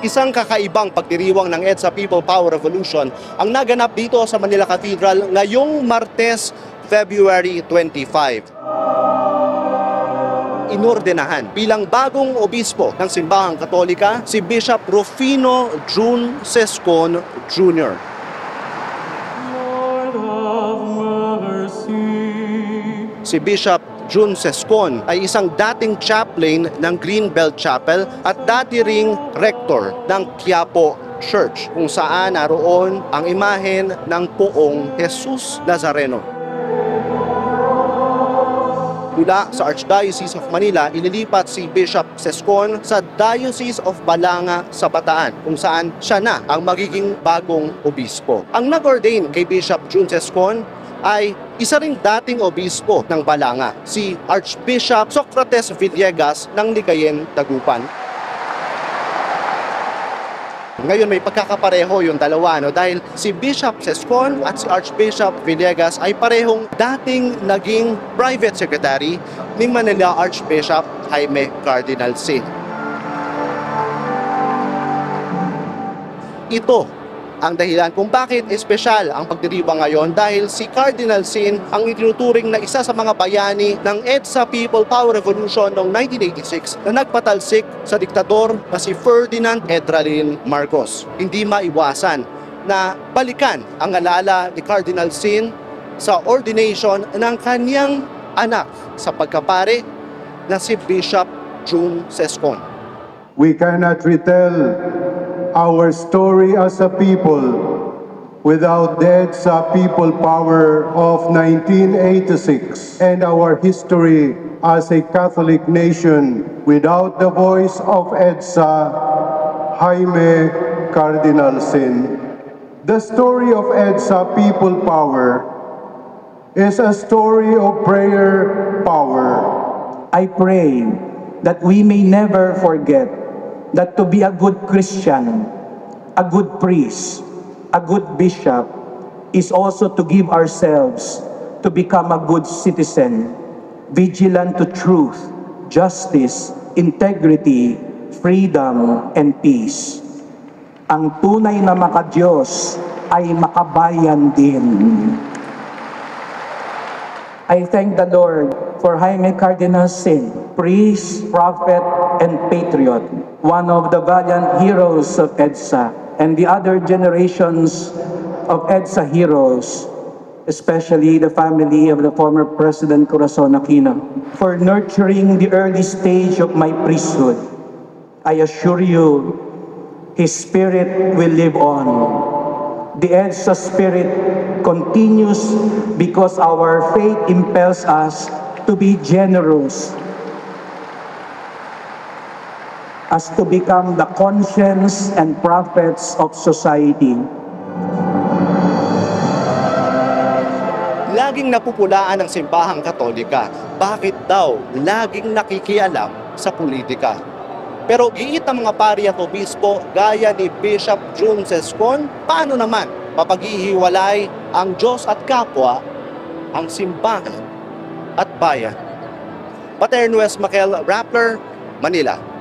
Isang kakaibang pagdiriwang ng EDSA People Power Revolution ang naganap dito sa Manila Cathedral ngayong Martes, February 25. Inordenahan bilang bagong obispo ng Simbahang Katolika si Bishop Rufino June Sescon Jr. Lord of mercy. Si Bishop June Sescon ay isang dating chaplain ng Greenbelt Chapel at dati ring rector ng Quiapo Church kung saan naroon ang imahen ng Poong Jesus Nazareno. Mula sa Archdiocese of Manila, inilipat si Bishop Sescon sa Diocese of Balanga sa Bataan, kung saan siya na ang magiging bagong obispo. Ang nag-ordain kay Bishop June Sescon ay isa ring dating obispo ng Balanga, si Archbishop Socrates Villegas ng Ligayen, Dagupan. Ngayon may pagkakapareho yung dalawa, dahil si Bishop Sescon at si Archbishop Villegas ay parehong dating naging private secretary ni Manila Archbishop Jaime Cardinal Sin. Ito ang dahilan kung bakit espesyal ang pagdiriwang ngayon, dahil si Cardinal Sin ang itinuturing na isa sa mga bayani ng EDSA People Power Revolution noong 1986 na nagpatalsik sa diktador na si Ferdinand Edralin Marcos. Hindi maiwasan na balikan ang alala ni Cardinal Sin sa ordination ng kanyang anak sa pagkapare na si Bishop June Sescon. We cannot retell our story as a people without the EDSA People Power of 1986 and our history as a Catholic nation without the voice of EDSA Jaime Cardinal Sin. The story of EDSA People Power is a story of prayer power. I pray that we may never forget that to be a good Christian, a good priest, a good bishop, is also to give ourselves to become a good citizen, vigilant to truth, justice, integrity, freedom, and peace. Ang tunay na makadiyos ay makabayan din. I thank the Lord for Jaime Cardinal Sin, priest, prophet, and patriot, one of the valiant heroes of EDSA, and the other generations of EDSA heroes, especially the family of the former President Corazon Aquino, for nurturing the early stage of my priesthood. I assure you, his spirit will live on. The EDSA spirit continues because our faith impels us to be generous, as to become the conscience and prophets of society. Laging napupulaan ng Simbahang Katolika. Bakit daw laging nakikialam sa politika? Pero giit ang mga pari at obispo gaya ni Bishop June Sescon, paano naman mapaghihiwalay ang Diyos at kapwa, ang simbahan at bayan? Paterno S. Makel, Rappler, Manila.